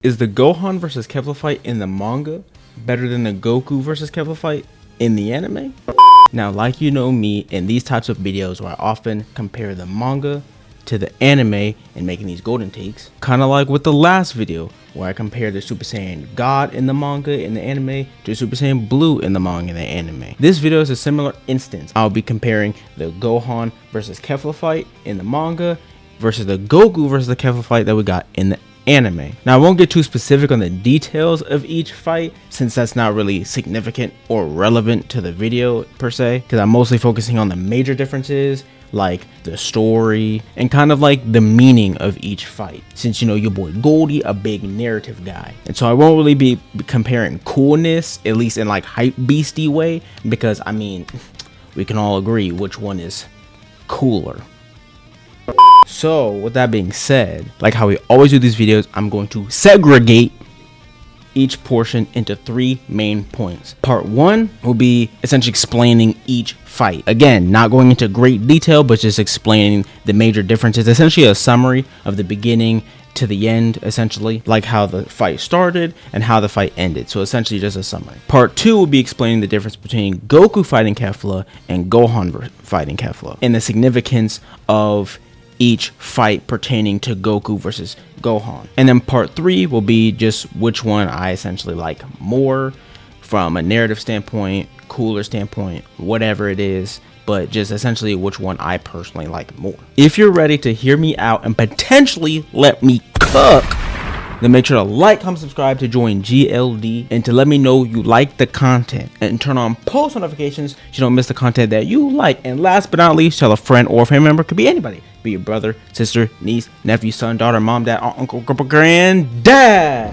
Is the Gohan versus Kefla fight in the manga better than the Goku versus Kefla fight in the anime? Now, like you know me, in these types of videos where I often compare the manga to the anime and making these golden takes, kind of like with the last video where I compared the Super Saiyan God in the manga and the anime to Super Saiyan Blue in the manga and the anime. This video is a similar instance. I'll be comparing the Gohan versus Kefla fight in the manga versus the Goku versus the Kefla fight that we got in the anime. Now, I won't get too specific on the details of each fight since that's not really significant or relevant to the video per se, because I'm mostly focusing on the major differences like the story and kind of like the meaning of each fight, since you know your boy Goldie a big narrative guy, and so I won't really be comparing coolness, at least in like hype beastie way, because I mean we can all agree which one is cooler. So with that being said, like how we always do these videos, I'm going to segregate each portion into 3 main points. Part 1 will be essentially explaining each fight. Again, not going into great detail, but just explaining the major differences. Essentially a summary of the beginning to the end, essentially, like how the fight started and how the fight ended. So essentially just a summary. Part 2 will be explaining the difference between Goku fighting Kefla and Gohan fighting Kefla, and the significance of each fight pertaining to Goku versus Gohan. And then part 3 will be just which one I essentially like more from a narrative standpoint, cooler standpoint, whatever it is, but just essentially which one I personally like more. If you're ready to hear me out and potentially let me cook, then make sure to like, comment, subscribe to join GLD, and to let me know you like the content, and turn on post notifications so you don't miss the content that you like. And last but not least, tell a friend or family member, could be anybody, be your brother, sister, niece, nephew, son, daughter, mom, dad, aunt, uncle, grandpa, granddad.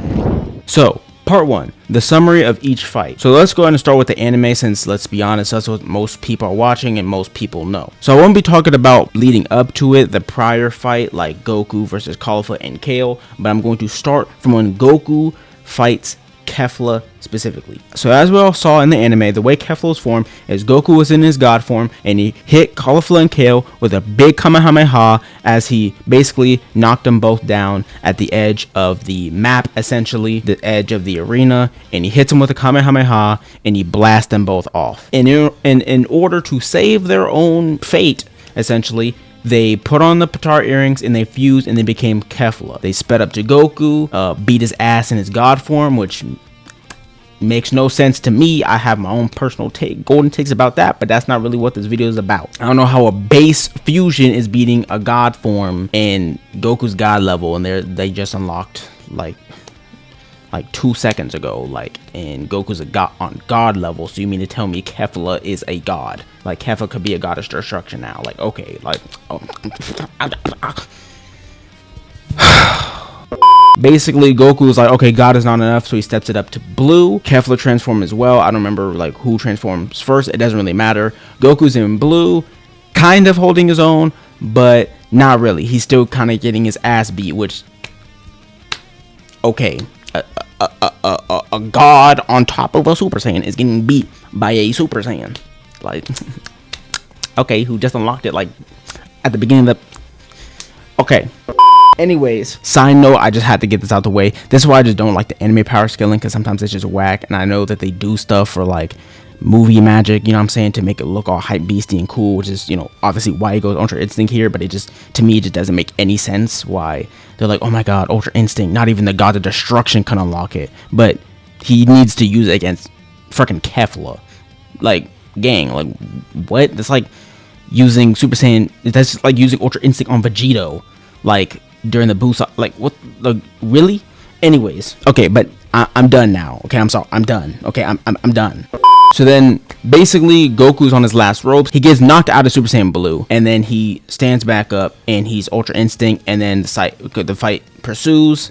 So part 1, the summary of each fight. So let's go ahead and start with the anime, since let's be honest, that's what most people are watching and most people know. So I won't be talking about leading up to it, the prior fight like Goku versus Caulifla and Kale, but I'm going to start from when Goku fights Kefla specifically. So as we all saw in the anime, the way Kefla was formed is Goku was in his god form and he hit Caulifla and Kale with a big Kamehameha as he basically knocked them both down at the edge of the map, essentially the edge of the arena, and he hits them with a Kamehameha and he blasts them both off. And in order to save their own fate, essentially, they put on the Patar earrings and they fused and they became Kefla. They sped up to Goku, beat his ass in his god form, which makes no sense to me. I have my own personal golden takes about that, but that's not really what this video is about. I don't know how a base fusion is beating a god form in Goku's god level, and they just unlocked like 2 seconds ago, like, and Goku's a god on god level. So you mean to tell me Kefla is a god? Like Kefla could be a god of destruction now? Like, okay, like, oh. Basically Goku was like, okay, god is not enough, so he steps it up to blue. Kefla transformed as well. I don't remember like who transforms first, it doesn't really matter. Goku's in blue, kind of holding his own, but not really. He's still kind of getting his ass beat, which, okay, a god on top of a Super Saiyan is getting beat by a Super Saiyan, like, okay, who just unlocked it like at the beginning of the, okay. Anyways, side note, I just had to get this out the way. This is why I just don't like the anime power scaling, because sometimes it's just whack, and I know that they do stuff for like movie magic, you know what I'm saying, to make it look all hype beastie and cool, which is, you know, obviously why he goes Ultra Instinct here, but it just, to me, it just doesn't make any sense why they're like, oh my god, Ultra Instinct, not even the god of destruction can unlock it, but he needs to use it against freaking Kefla. Like, gang, like, what? That's like using Super Saiyan, that's like using Ultra Instinct on Vegito, like, during the boost, like, what, like, really? Anyways, okay, but I'm done now, okay, I'm sorry, I'm done, okay, I'm done. So then, basically, Goku's on his last ropes. He gets knocked out of Super Saiyan Blue, and then he stands back up, and he's Ultra Instinct, and then the fight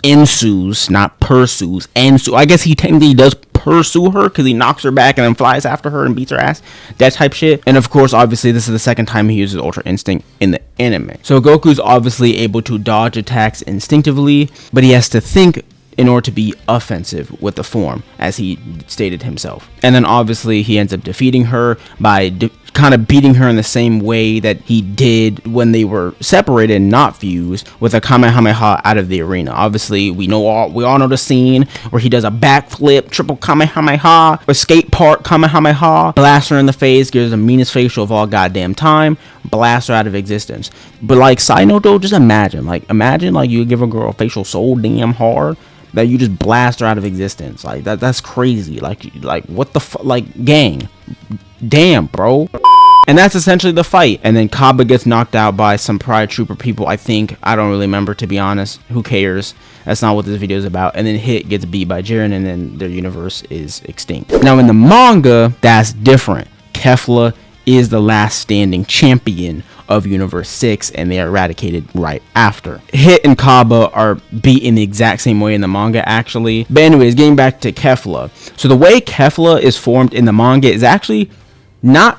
ensues, not pursues, ensues. I guess he technically does pursue her, because he knocks her back and then flies after her and beats her ass, that type shit. And of course, obviously, this is the second time he uses Ultra Instinct in the anime. So Goku's obviously able to dodge attacks instinctively, but he has to think in order to be offensive with the form, as he stated himself. And then obviously he ends up defeating her by kind of beating her in the same way that he did when they were separated and not fused, with a Kamehameha out of the arena. Obviously, we all know the scene where he does a backflip, triple Kamehameha, a skate park Kamehameha, blast her in the face, gives the meanest facial of all goddamn time, blast her out of existence. But like, side note though, just imagine like you give a girl a facial so damn hard that you just blast her out of existence. Like that's crazy. Like what the fuck? Like, gang, damn, bro. And that's essentially the fight. And then Kaba gets knocked out by some Pride Trooper people, I think. I don't really remember, to be honest. Who cares? That's not what this video is about. And then Hit gets beat by Jiren, and then their universe is extinct. Now in the manga, that's different. Kefla is the last standing champion of Universe 6, and they are eradicated right after. Hit and Kaba are beat in the exact same way in the manga, actually. But anyways, getting back to Kefla. So the way Kefla is formed in the manga is actually not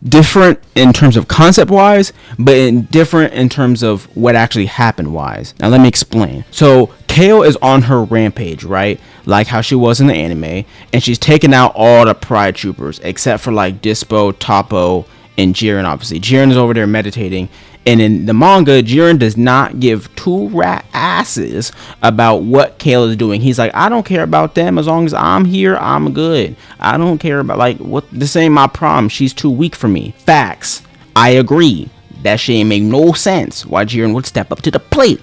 different in terms of concept wise, but different in terms of what actually happened wise. Now let me explain. So Kale is on her rampage, right? Like how she was in the anime, and she's taking out all the Pride Troopers except for like Dispo, Toppo, and Jiren. Obviously Jiren is over there meditating, and in the manga Jiren does not give two rat asses about what Kale is doing. He's like, I don't care about them, as long as I'm here I'm good. I don't care about, like, what, this ain't my problem, she's too weak for me. Facts, I agree, that shit ain't make no sense why Jiren would step up to the plate.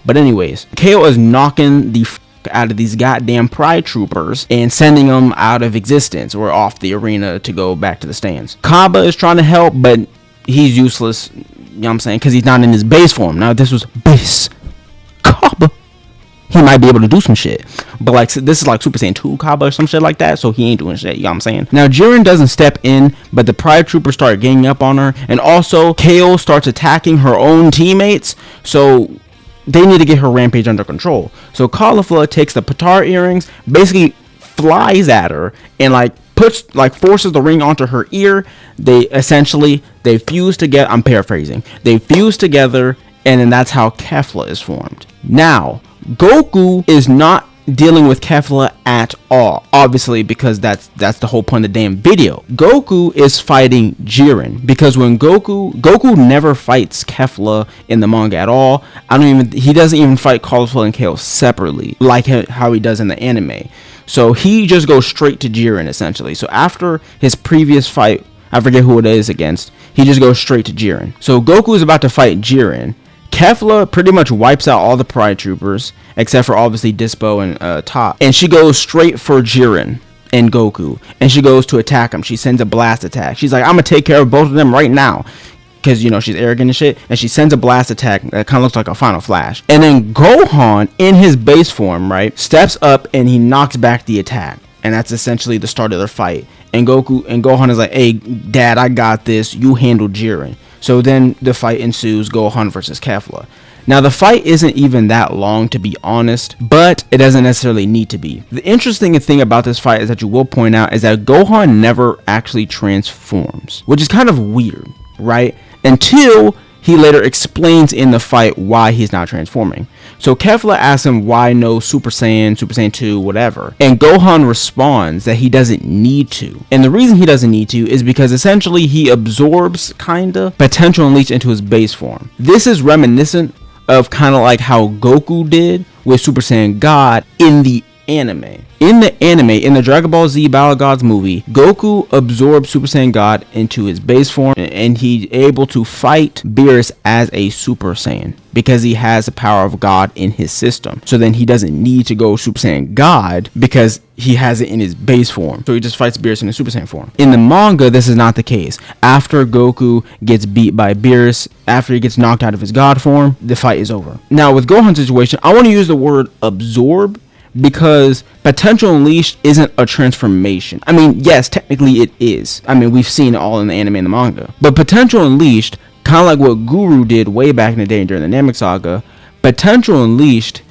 But anyways, Kale is knocking the out of these goddamn Pride Troopers and sending them out of existence or off the arena to go back to the stands. Kaba is trying to help, but he's useless, you know what I'm saying, because he's not in his base form. Now if this was base Kaba, he might be able to do some shit, but like, this is like Super Saiyan 2 Kaba or some shit like that, so he ain't doing shit, you know what I'm saying. Now Jiren doesn't step in, but the Pride Troopers start ganging up on her, and also Kale starts attacking her own teammates, so they need to get her rampage under control. So Caulifla takes the Patar earrings, basically flies at her, and like forces the ring onto her ear. They fuse together. I'm paraphrasing. They fuse together, and then that's how Kefla is formed. Now Goku is not dealing with Kefla at all, obviously, because that's the whole point of the damn video. Goku is fighting Jiren, because when Goku never fights Kefla in the manga at all. He doesn't even fight Caulifla and Kale separately like how he does in the anime. So he just goes straight to Jiren, essentially. So after his previous fight, I forget who it is against, he just goes straight to Jiren. So Goku is about to fight Jiren. Kefla pretty much wipes out all the Pride Troopers, except for obviously Dispo and Top. And she goes straight for Jiren and Goku. And she goes to attack him. She sends a blast attack. She's like, I'm going to take care of both of them right now. Because, you know, she's arrogant and shit. And she sends a blast attack that kind of looks like a Final Flash. And then Gohan, in his base form, right, steps up and he knocks back the attack. And that's essentially the start of their fight. And Gohan is like, hey, Dad, I got this. You handle Jiren. So then the fight ensues, Gohan versus Kefla. Now the fight isn't even that long, to be honest, but it doesn't necessarily need to be. The interesting thing about this fight is that you will point out is that Gohan never actually transforms, which is kind of weird, right? Until he later explains in the fight why he's not transforming. So Kefla asks him why no Super Saiyan 2, whatever. And Gohan responds that he doesn't need to. And the reason he doesn't need to is because essentially he absorbs, kinda, potential unleashed into his base form. This is reminiscent of kind of like how Goku did with Super Saiyan God in the anime. In the Dragon Ball Z Battle Gods movie, Goku absorbs Super Saiyan God into his base form, and he's able to fight Beerus as a Super Saiyan because he has the power of God in his system. So then he doesn't need to go Super Saiyan God because he has it in his base form. So he just fights Beerus in his Super Saiyan form. In the manga, this is not the case. After Goku gets beat by Beerus, after he gets knocked out of his God form, the fight is over. Now with Gohan's situation, I want to use the word absorb, because potential unleashed isn't a transformation. I mean, yes, technically it is. I mean, we've seen it all in the anime and the manga. But potential unleashed, kind of like what Guru did way back in the day during the Namek Saga, potential unleashed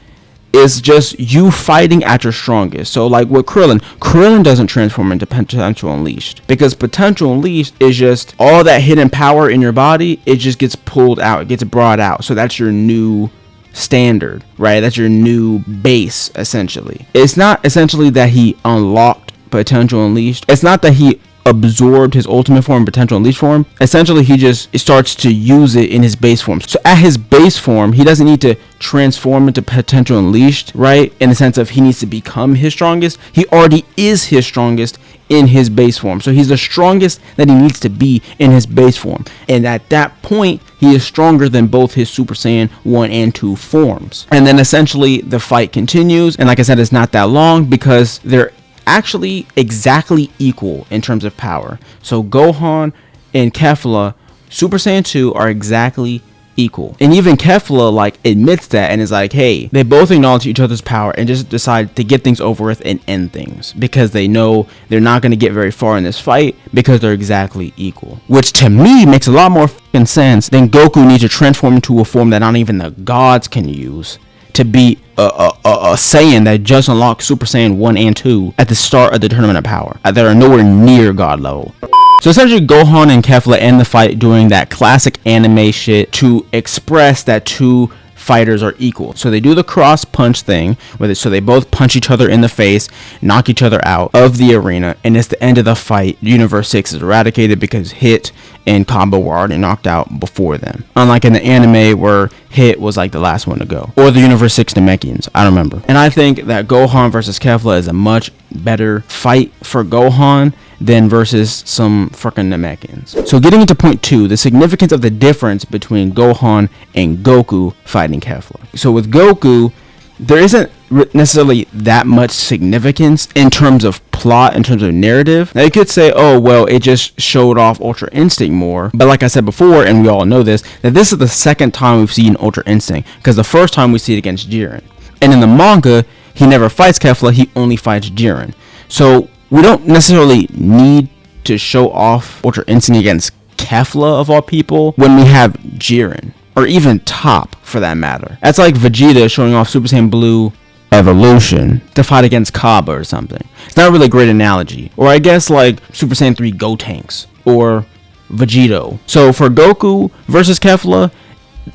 is just you fighting at your strongest. So like with Krillin doesn't transform into potential unleashed, because potential unleashed is just all that hidden power in your body. It just gets pulled out, it gets brought out. So that's your new standard, right? That's your new base, essentially. It's not essentially that he unlocked potential unleashed. It's not that he absorbed his ultimate form, potential unleashed form, essentially he just starts to use it in his base form. So at his base form, he doesn't need to transform into potential unleashed, right? In the sense of he needs to become his strongest. He already is his strongest in his base form. So he's the strongest that he needs to be in his base form. And at that point, he is stronger than both his Super Saiyan 1 and 2 forms. And then essentially the fight continues. And like I said, it's not that long because they're actually exactly equal in terms of power. So Gohan and Kefla, Super Saiyan 2, are exactly equal. And even Kefla like admits that and is like, hey, they both acknowledge each other's power and just decide to get things over with and end things because they know they're not going to get very far in this fight because they're exactly equal. Which to me makes a lot more fucking sense than Goku needs to transform into a form that not even the gods can use to beat a Saiyan that just unlocked Super Saiyan 1 and 2 at the start of the Tournament of Power. That are nowhere near God level. So essentially Gohan and Kefla end the fight doing that classic anime shit to express that two fighters are equal. So they do the cross punch thing so they both punch each other in the face, knock each other out of the arena, and it's the end of the fight. Universe 6 is eradicated because Hit and Combo were already knocked out before them. Unlike in the anime where Hit was like the last one to go. Or the Universe 6 Namekians, I don't remember. And I think that Gohan versus Kefla is a much better fight for Gohan than versus some freaking Namekians. So getting into point 2, the significance of the difference between Gohan and Goku fighting Kefla. So with Goku, there isn't necessarily that much significance in terms of plot, in terms of narrative. Now you could say, oh well, it just showed off Ultra Instinct more, but like I said before, and we all know this, that this is the second time we've seen Ultra Instinct, because the first time we see it against Jiren, and in the manga he never fights Kefla, he only fights Jiren. So we don't necessarily need to show off Ultra Instinct against Kefla of all people when we have Jiren, or even Top for that matter. That's like Vegeta showing off Super Saiyan Blue Evolution to fight against Kaba or something. It's not really a great analogy. Or I guess like Super Saiyan 3 Gotenks or Vegito. So for Goku versus Kefla,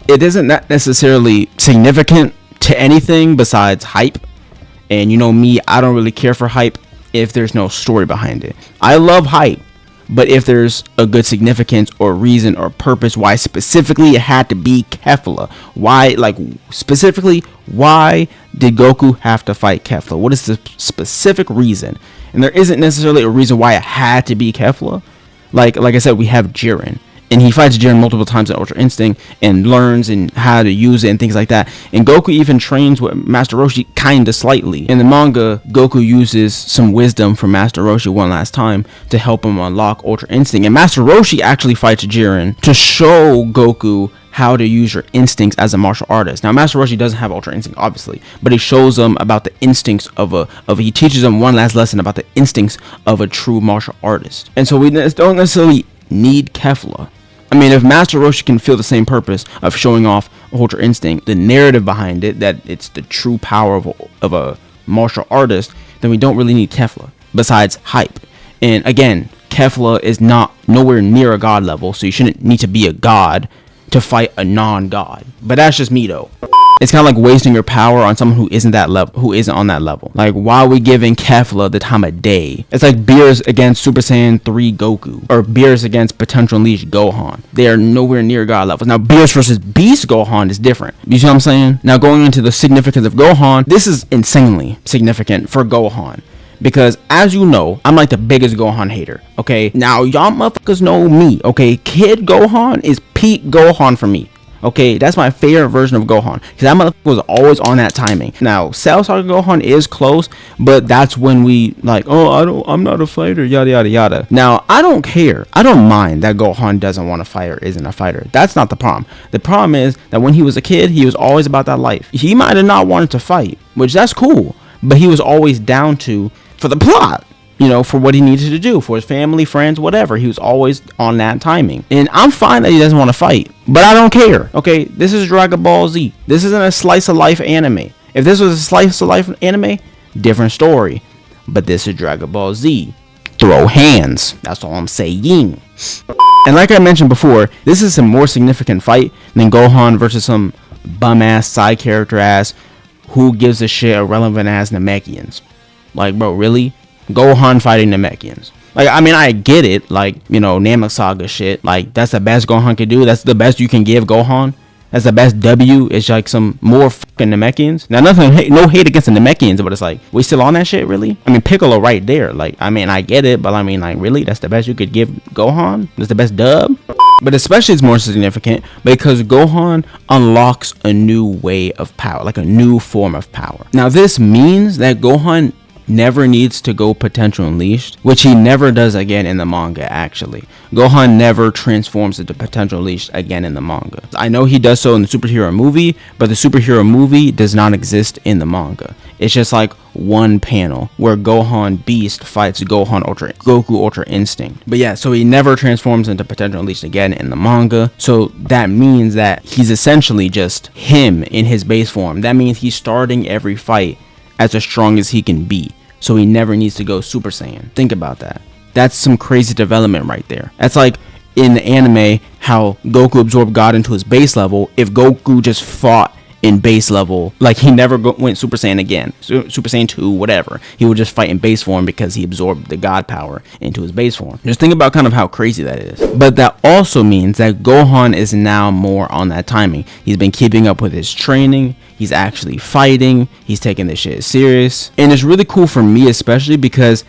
it isn't that necessarily significant to anything besides hype. And you know me, I don't really care for hype if there's no story behind it. I love hype, but if there's a good significance or reason or purpose why specifically it had to be Kefla, why, like specifically, why did Goku have to fight Kefla? What is the specific reason? And there isn't necessarily a reason why it had to be Kefla. Like I said, we have Jiren, and he fights Jiren multiple times in Ultra Instinct and learns and how to use it and things like that. And Goku even trains with Master Roshi kinda slightly. In the manga, Goku uses some wisdom from Master Roshi one last time to help him unlock Ultra Instinct. And Master Roshi actually fights Jiren to show Goku how to use your instincts as a martial artist. Now Master Roshi doesn't have Ultra Instinct obviously, but he shows him about the instincts he teaches him one last lesson about the instincts of a true martial artist. And so we don't necessarily need Kefla. I mean, if Master Roshi can feel the same purpose of showing off Ultra Instinct, the narrative behind it, that it's the true power of a martial artist, then we don't really need Kefla, besides hype. And again, Kefla is nowhere near a god level, so you shouldn't need to be a god to fight a non-god. But that's just me though. It's kind of like wasting your power on someone who isn't on that level. Like, why are we giving Kefla the time of day? It's like Beerus against Super Saiyan 3 Goku, or Beerus against Potential Unleashed Gohan. They are nowhere near god levels. Now, Beerus versus Beast Gohan is different. You see what I'm saying? Now, going into the significance of Gohan, this is insanely significant for Gohan. Because, as you know, I'm like the biggest Gohan hater, okay? Now, y'all motherfuckers know me, okay? Kid Gohan is peak Gohan for me. Okay, that's my favorite version of Gohan, because that motherfucker was always on that timing. Now, Cell Saga Gohan is close, but that's when we like, oh, I'm not a fighter, yada yada yada. Now, I don't care. I don't mind that Gohan doesn't want to fight or isn't a fighter. That's not the problem. The problem is that when he was a kid, he was always about that life. He might have not wanted to fight, which that's cool, but he was always down to for the plot. You know, for what he needed to do, for his family, friends, whatever. He was always on that timing. And I'm fine that he doesn't want to fight, but I don't care. Okay, this is Dragon Ball Z. This isn't a slice of life anime. If this was a slice of life anime, different story. But this is Dragon Ball Z. Throw hands. That's all I'm saying. And like I mentioned before, this is a more significant fight than Gohan versus some bum ass side character ass who gives a shit irrelevant ass Namekians. Like, bro, really? Gohan fighting Namekians. Like, I mean, I get it. Like, you know, Namek Saga shit. Like, that's the best Gohan can do. That's the best you can give Gohan. That's the best W. It's like some more fucking Namekians. Now, no hate against the Namekians, but it's like, we still on that shit, really? I mean, Piccolo right there. Like, I mean, I get it, but I mean, like, really? That's the best you could give Gohan? That's the best dub? But especially it's more significant because Gohan unlocks a new way of power, like a new form of power. Now, this means that Gohan never needs to go potential unleashed, which he never does again in the manga. Actually, Gohan never transforms into potential unleashed again in the manga. I know he does so in the superhero movie, but the superhero movie does not exist in the manga. It's just like one panel where Gohan Beast fights Goku Ultra Instinct. But yeah, so he never transforms into potential unleashed again in the manga. So that means that he's essentially just him in his base form. That means he's starting every fight as strong as he can be. So he never needs to go Super Saiyan. Think about that. That's some crazy development right there. That's like in the anime how Goku absorbed God into his base level. If Goku just fought in base level, like he never went Super Saiyan again, Super Saiyan 2, whatever, he would just fight in base form because he absorbed the God power into his base form. Just think about kind of how crazy that is. But that also means that Gohan is now more on that timing. He's been keeping up with his training. He's actually fighting. He's taking this shit serious. And it's really cool for me, especially because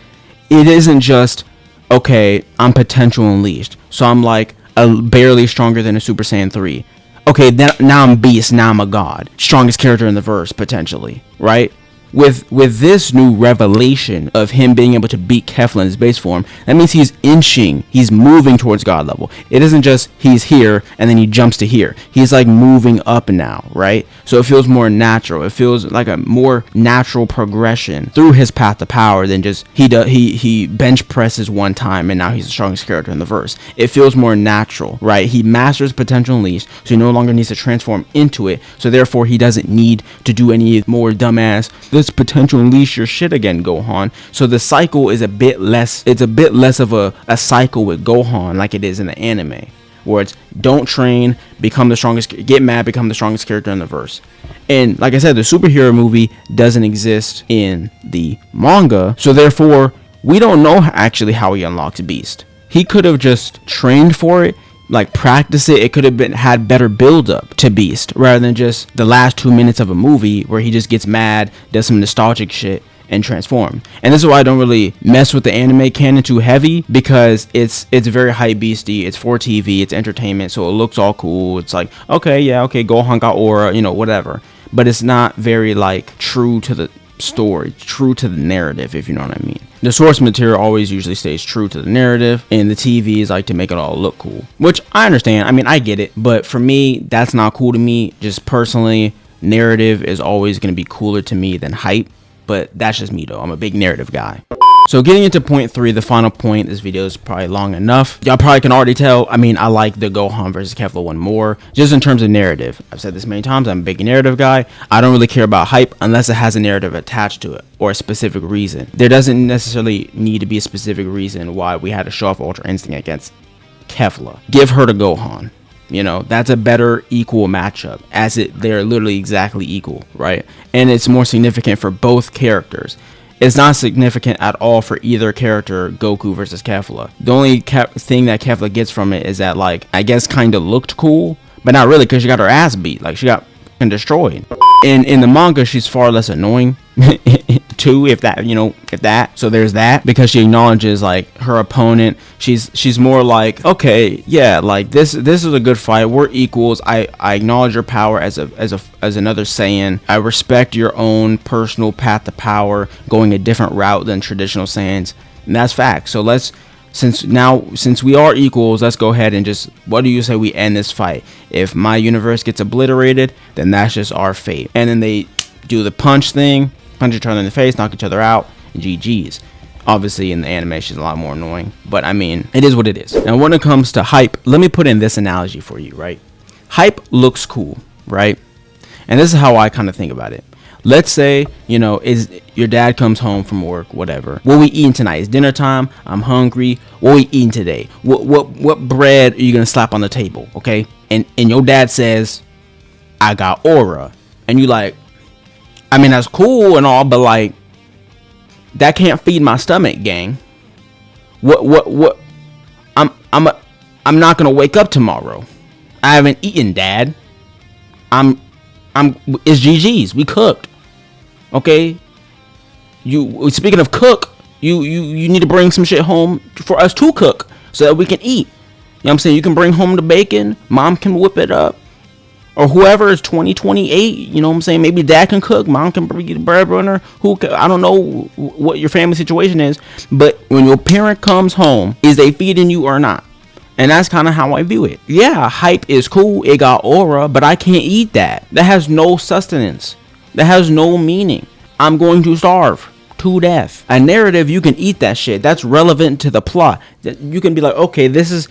it isn't just, okay, I'm potential unleashed, so I'm like barely stronger than a Super Saiyan 3. Okay, then now I'm Beast, now I'm a god. Strongest character in the verse, potentially, right? With this new revelation of him being able to beat Kefla in his base form, that means he's moving towards God level. It isn't just he's here and then he jumps to here. He's like moving up now, right? So it feels more natural. It feels like a more natural progression through his path to power than just he bench presses one time and now he's the strongest character in the verse. It feels more natural, right? He masters potential unleashed, so he no longer needs to transform into it. So therefore he doesn't need to do any more dumbass let's potential unleash your shit again, Gohan. So the cycle is a bit less, it's a bit less of a cycle with Gohan like it is in the anime, where it's don't train, become the strongest, get mad, become the strongest character in the verse. And like I said, the superhero movie doesn't exist in the manga, so therefore we don't know actually how he unlocks Beast. He could have just trained for it, like practice it. It could have been had better build up to Beast rather than just the last 2 minutes of a movie where he just gets mad, does some nostalgic shit and transform. And this is why I don't really mess with the anime canon too heavy, because it's very hype beasty. It's for TV, it's entertainment, so it looks all cool. It's like, okay, yeah, okay, Gohan got aura, you know, whatever. But it's not very like true to the story, true to the narrative, if you know what I mean. The source material always usually stays true to the narrative, and the TVs like to make it all look cool, which I understand. I mean, I get it, but for me, that's not cool to me. Just personally, narrative is always going to be cooler to me than hype, but that's just me though. I'm a big narrative guy. So getting into point 3, the final point, this video is probably long enough. Y'all probably can already tell, I mean, I like the Gohan versus Kefla one more, just in terms of narrative. I've said this many times, I'm a big narrative guy. I don't really care about hype unless it has a narrative attached to it, or a specific reason. There doesn't necessarily need to be a specific reason why we had to show off Ultra Instinct against Kefla. Give her to Gohan. You know, that's a better equal matchup, as they're literally exactly equal, right? And it's more significant for both characters. It's not significant at all for either character, Goku versus Kefla. The only thing that Kefla gets from it is that, like, I guess kind of looked cool, but not really, because she got her ass beat. Like, she got fucking destroyed. And in the manga, she's far less annoying too, if that, you know, if that. So there's that, because she acknowledges like her opponent. She's more like, okay, yeah, like this is a good fight. We're equals. I acknowledge your power as another Saiyan. I respect your own personal path to power, going a different route than traditional Saiyans, and that's fact. So since we are equals, let's go ahead and just, what do you say we end this fight? If my universe gets obliterated, then that's just our fate. And then they do the punch thing, punch each other in the face, knock each other out, and GG's. Obviously in the anime she's a lot more annoying, but I mean, it is what it is. Now when it comes to hype, let me put in this analogy for you, right? Hype looks cool, right? And this is how I kind of think about it. Let's say, you know, is your dad comes home from work, whatever. What we eating tonight? It's dinner time. I'm hungry. What we eating today? What bread are you gonna slap on the table? Okay? And your dad says, I got aura. And you like, I mean, that's cool and all, but like, that can't feed my stomach, gang. What? I'm not gonna wake up tomorrow. I haven't eaten, Dad. It's GG's. We cooked. Okay. Speaking of cook, you need to bring some shit home for us to cook so that we can eat. You know what I'm saying? You can bring home the bacon. Mom can whip it up. Or whoever is 2028, you know what I'm saying? Maybe Dad can cook. Mom can bring you the breadwinner. I don't know what your family situation is. But when your parent comes home, is they feeding you or not? And that's kind of how I view it. Yeah, hype is cool. It got aura, but I can't eat that. That has no sustenance. That has no meaning. I'm going to starve to death. A narrative, you can eat that shit. That's relevant to the plot. You can be like, okay, this is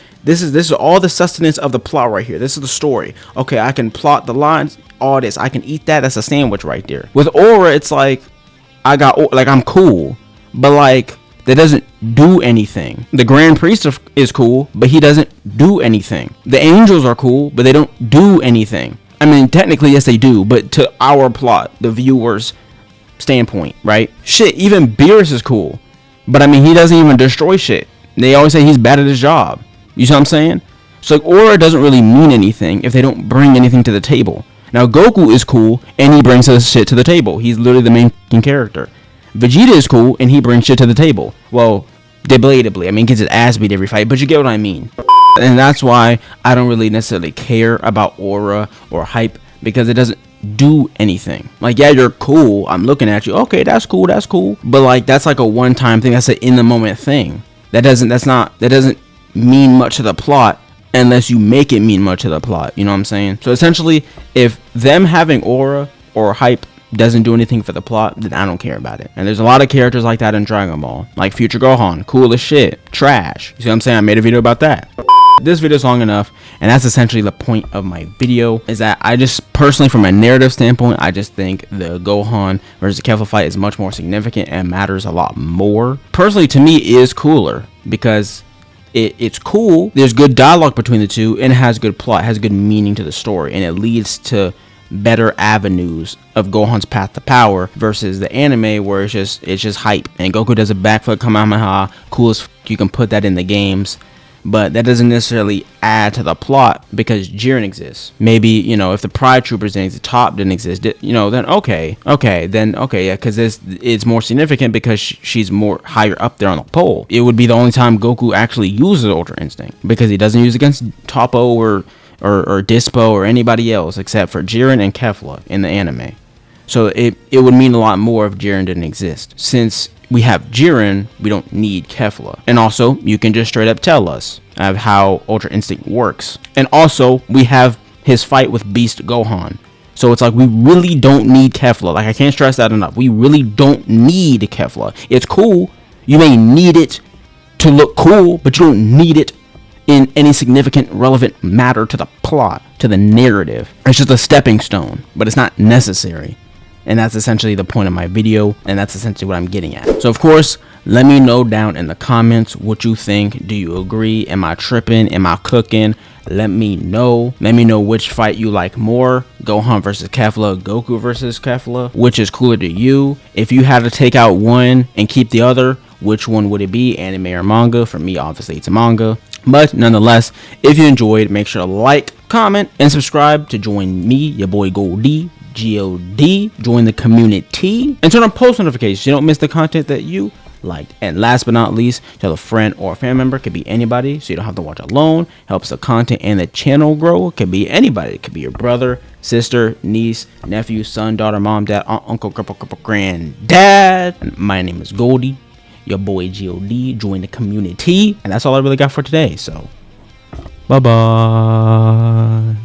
all the sustenance of the plot right here. This is the story. Okay, I can plot the lines, all this. I can eat that. That's a sandwich right there. With aura, it's like I'm cool, but like that doesn't do anything. The Grand Priest is cool, but he doesn't do anything. The angels are cool, but they don't do anything. I mean, technically, yes, they do, but to our plot, the viewers' standpoint, right? Shit, even Beerus is cool, but I mean, he doesn't even destroy shit. They always say he's bad at his job. You see what I'm saying? So like, aura doesn't really mean anything if they don't bring anything to the table. Now, Goku is cool, and he brings his shit to the table. He's literally the main character. Vegeta is cool, and he brings shit to the table. Well, debatably. I mean, gets his ass beat every fight, but you get what I mean. And that's why I don't really necessarily care about aura or hype, because it doesn't do anything. Like, yeah, you're cool. I'm looking at you. Okay, that's cool. That's cool. But like, that's like a one-time thing. That's an in-the-moment thing. That doesn't mean much to the plot unless you make it mean much to the plot. You know what I'm saying? So essentially, if them having aura or hype doesn't do anything for the plot, then I don't care about it. And there's a lot of characters like that in Dragon Ball, like Future Gohan, cool as shit, trash. You see what I'm saying? I made a video about that. This video is long enough, and that's essentially the point of my video, is that I just personally, from a narrative standpoint, I just think the Gohan versus Kefla fight is much more significant and matters a lot more. Personally, to me, it is cooler because it's cool. There's good dialogue between the two, and it has good plot, has good meaning to the story, and it leads to better avenues of Gohan's path to power versus the anime where it's just hype and Goku does a backflip Kamehameha, cool as f. You can put that in the games, but that doesn't necessarily add to the plot because Jiren exists. Maybe, you know, if the Pride Troopers didn't exist, Top didn't exist, you know, then okay, yeah, because it's more significant because she's more higher up there on the pole. It would be the only time Goku actually uses Ultra Instinct because he doesn't use it against Toppo or Dispo or anybody else except for Jiren and Kefla in the anime. So it would mean a lot more if Jiren didn't exist. Since we have Jiren, we don't need Kefla. And also, you can just straight up tell us of how Ultra Instinct works. And also, we have his fight with Beast Gohan. So it's like, we really don't need Kefla. Like, I can't stress that enough. We really don't need Kefla. It's cool. You may need it to look cool, but you don't need it in any significant relevant matter to the plot, to the narrative. It's just a stepping stone, but it's not necessary. And that's essentially the point of my video, and that's essentially what I'm getting at. So of course, let me know down in the comments what you think. Do you agree? Am I tripping? Am I cooking? Let me know. Let me know which fight you like more. Gohan versus Kefla, Goku versus Kefla. Which is cooler to you? If you had to take out one and keep the other, which one would it be? Anime or manga? For me, obviously it's a manga. But nonetheless, if you enjoyed, make sure to like, comment, and subscribe to join me, your boy Goldie, G-O-D, join the community, and turn on post notifications so you don't miss the content that you liked. And last but not least, tell a friend or a family member. It could be anybody, so you don't have to watch alone. Helps the content and the channel grow. It could be anybody. It could be your brother, sister, niece, nephew, son, daughter, mom, dad, aunt, uncle, grandpa, granddad. And my name is Goldie, your boy G-O-D. Join the community. And that's all I really got for today, so bye-bye.